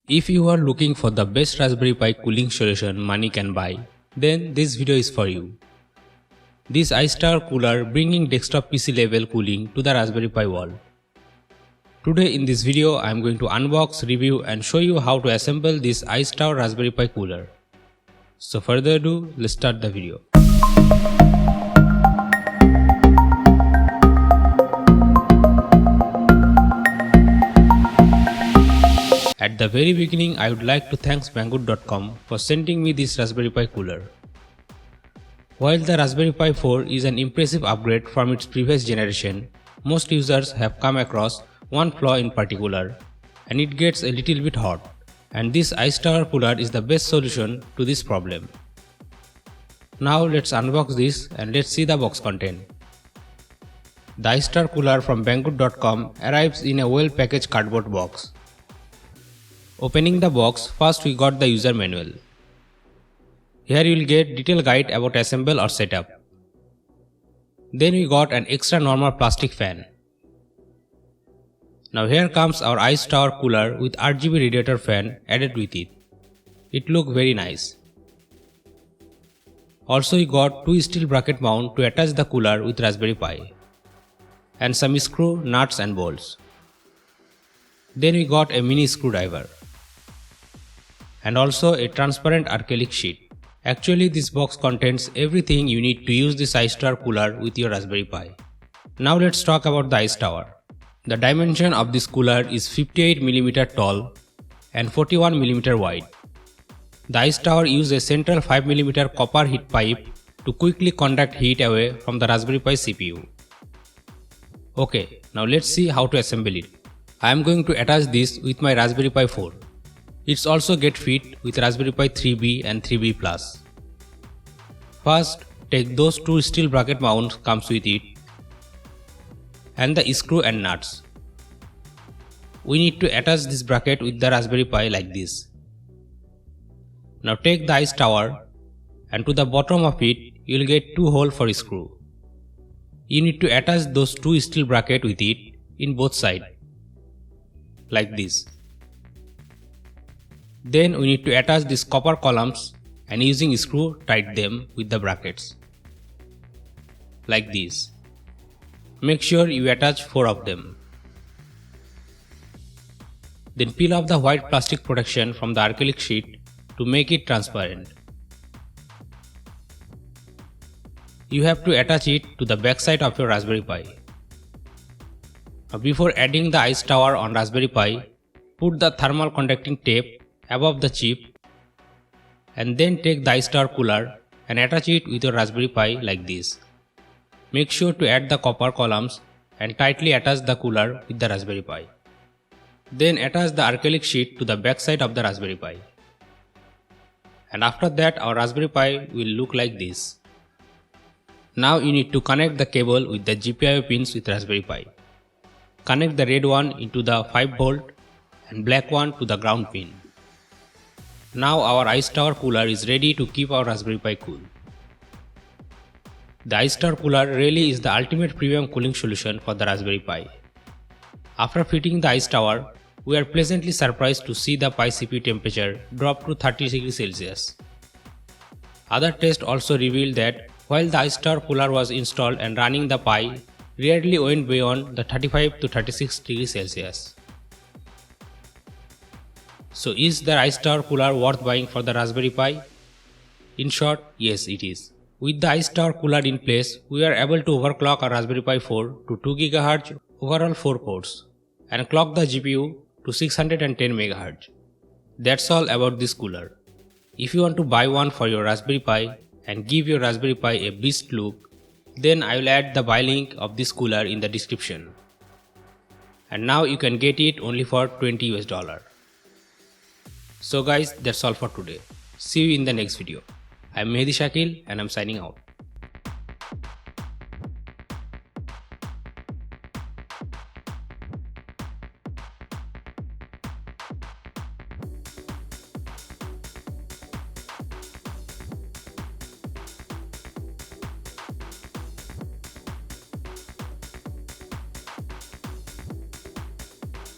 If you are looking for the best Raspberry Pi cooling solution money can buy, then this video is for you. This iStar cooler bringing desktop PC level cooling to the Raspberry Pi wall. Today in this video I am going to unbox, review and show you how to assemble this iStar Raspberry Pi cooler. So further ado, let's start the video. At the very beginning, I would like to thank Banggood.com for sending me this Raspberry Pi cooler. While the Raspberry Pi 4 is an impressive upgrade from its previous generation, most users have come across one flaw in particular, and it gets a little bit hot, and this iStar cooler is the best solution to this problem. Now let's unbox this and let's see the box content. The iStar cooler from Banggood.com arrives in a well-packaged cardboard box. Opening the box, first we got the user manual. Here you will get detailed guide about assemble or setup. Then we got an extra normal plastic fan. Now here comes our iStar cooler with RGB radiator fan added with it. It looks very nice. Also we got two steel bracket mount to attach the cooler with Raspberry Pi. And some screw, nuts and bolts. Then we got a mini screwdriver. And also a transparent acrylic sheet. Actually this box contains everything you need to use this iStar cooler with your Raspberry Pi. Now let's talk about the ice tower. The dimension of this cooler is 58mm tall and 41mm wide. The ice tower uses a central 5mm copper heat pipe to quickly conduct heat away from the Raspberry Pi CPU. Okay, now let's see how to assemble it. I am going to attach this with my Raspberry Pi 4. It's also get fit with Raspberry Pi 3B and 3B+. First, take those two steel bracket mounts comes with it and the screw and nuts. We need to attach this bracket with the Raspberry Pi like this. Now take the ice tower and to the bottom of it you will get two holes for screw. You need to attach those two steel bracket with it in both sides like this. Then we need to attach these copper columns and using screw tight them with the brackets. Like this. Make sure you attach 4 of them. Then peel off the white plastic protection from the acrylic sheet to make it transparent. You have to attach it to the back side of your Raspberry Pi. Now before adding the ice tower on Raspberry Pi, put the thermal conducting tape above the chip and then take the iStar cooler and attach it with your Raspberry Pi like this. Make sure to add the copper columns and tightly attach the cooler with the Raspberry Pi. Then attach the acrylic sheet to the back side of the Raspberry Pi. And after that our Raspberry Pi will look like this. Now you need to connect the cable with the GPIO pins with Raspberry Pi. Connect the red one into the 5V and black one to the ground pin. Now our iStar cooler is ready to keep our Raspberry Pi cool. The iStar cooler really is the ultimate premium cooling solution for the Raspberry Pi. After fitting the ice tower, we are pleasantly surprised to see the Pi CPU temperature drop to 30°C. Other tests also revealed that while the iStar cooler was installed and running the Pi, rarely went beyond the 35 to 36°C. So is the iStar cooler worth buying for the Raspberry Pi? In short, yes it is. With the iStar cooler in place, we are able to overclock our Raspberry Pi 4 to 2 GHz overall 4 cores and clock the GPU to 610 MHz. That's all about this cooler. If you want to buy one for your Raspberry Pi and give your Raspberry Pi a beast look, then I will add the buy link of this cooler in the description. And now you can get it only for $20. So guys, that's all for today. See you in the next video. I'm Mehdi Shakil and I'm signing out.